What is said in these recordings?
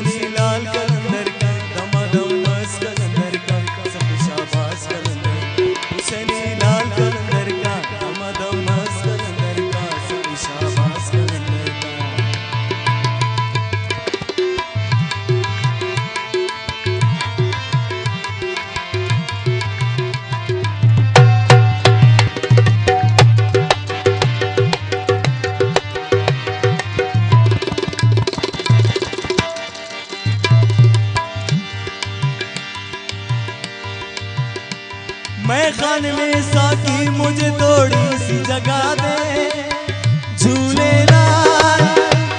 हुसैनी लाल कलंदर का दमादम मस्त कलंदर का सब शाबाश कलंदर। हुसैनी लाल कलंदर का दमादम मस्त कलंदर का सब शाबाश कलंदर का। मैं खान में साकी मुझे थोड़ी सी जगह दे। झूले लाल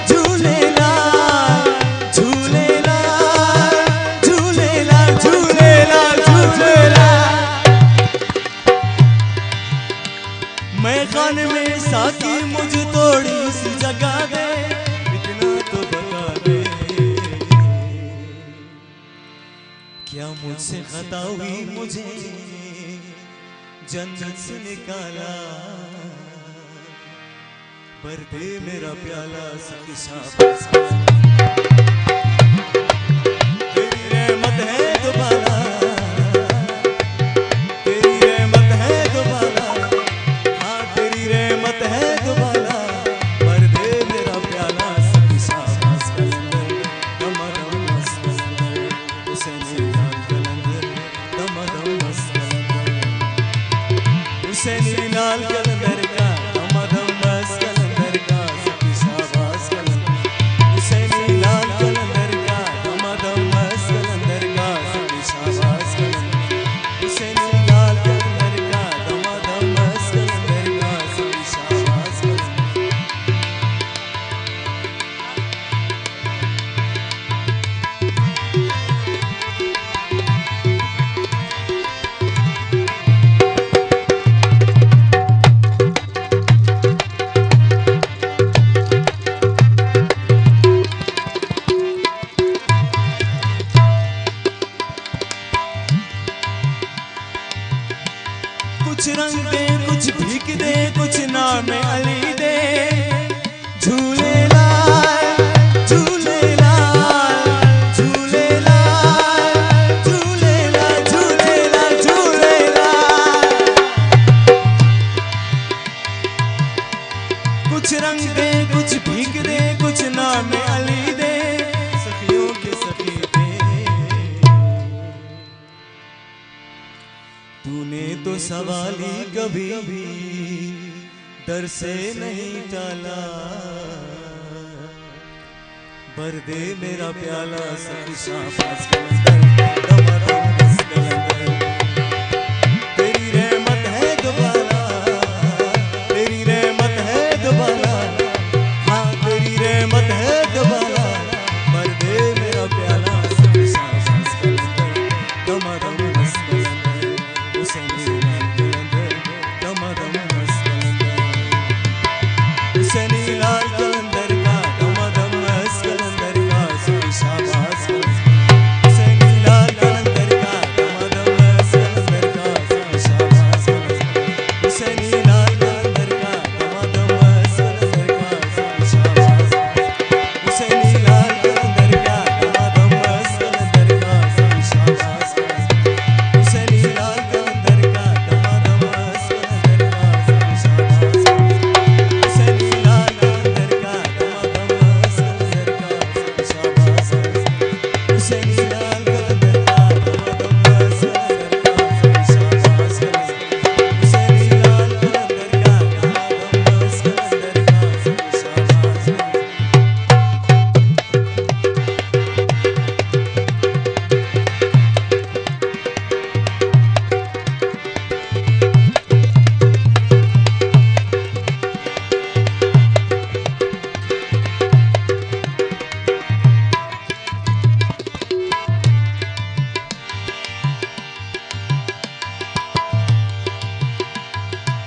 झूले लाल झूले लाल झूले लाल झूले लाल झूले लाल। मैं खान में साकी मुझे थोड़ी सी जगह दे, इतना तो बता दे क्या मुझसे खता हुई मुझे जन्नत से निकाला। भर दे मेरा प्याला सखी शाबाश। तेरी रहमत है दोबारा, तेरी रहमत है दोबारा, हाँ तेरी रहमत है दोबारा। भर दे मेरा प्याला सखी शाबाश कलंदर दमादम मस्त कलंदर। हुसैनी लाल कलंदर दमादम मस्त कलंदर। हुसैनी लाल कलंदर का दमादम मस्त कलंदर का सखी शाबाश कलंदर। हुसैनी लाल कलंदर का दमादम मस्त कलंदर का सखी शाबाश कलंदर। हुसैनी लाल कलंदर का दमादम मस्त कलंदर का सखी शाबाश कलंदर। कुछ रंग दे कुछ भीख दे कुछ नाम अली दे। झूले लाल झूले लाल झूले लाल झूले लाल झूले लाल झूले लाल। कुछ रंग दे कुछ भीख दे कुछ नाम अली दे। सखियों के सखी दे तूने तो सवाल ही कभी दर से नहीं टाला। भर दे मेरा प्याला सखी शाबाश कलंदर दमादम मस्त कलंदर। तेरी रहमत है दोबारा, तेरी रहमत है दोबारा, हाँ तेरी रहमत है दोबारा। भर दे मेरा प्याला सखी शाबाश कलंदर दमादम मस्त कलंदर। हुसैनी लाल कलंदर दमादम मस्त कलंदर। हुसैनी लाल कलंदर का दमादम मस्त कलंदर का सखी शाबाश कलंदर। हुसैनी लाल कलंदर का दमादम मस्त कलंदर का सखी शाबाश कलंदर। हुसैनी लाल कलंदर का दमादम मस्त कलंदर का सखी शाबाश कलंदर। हुसैनी लाल कलंदर का दमादम मस्त कलंदर का सखी शाबाश कलंदर। हुसैनी लाल कलंदर का दमादम मस्त कलंदर का सखी शाबाश कलंदर। हुसैनी लाल कलंदर का दमादम मस्त कलंदर का सखी शाबाश कलंदर। हुसैनी लाल कलंदर का दमादम मस्त कलंदर का सखी शाबाश कलंदर। हुसैनी लाल कलंदर का दमादम मस्त कलंदर का सखी शाबाश कलंदर।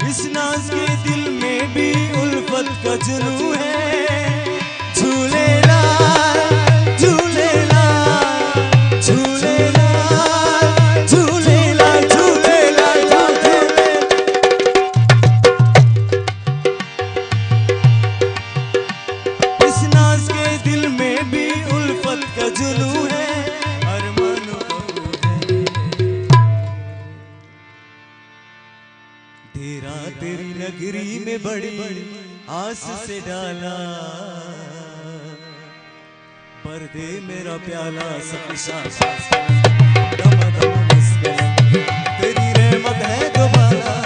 इस नाज के दिल में भी उल्फत का जुनून है। झूले लाल झूले लाल झूले लाल झूले लाल झूले लाल झूले लाल। इस नाज के दिल में भी उल्फत का जुनू है अरमान बबू है। तेरा तेरी नगरी में बड़ी आस से डाला, पर्दे मेरा प्याला सब शाबाश दम दम मस्कर, तेरी रहमत है दोबारा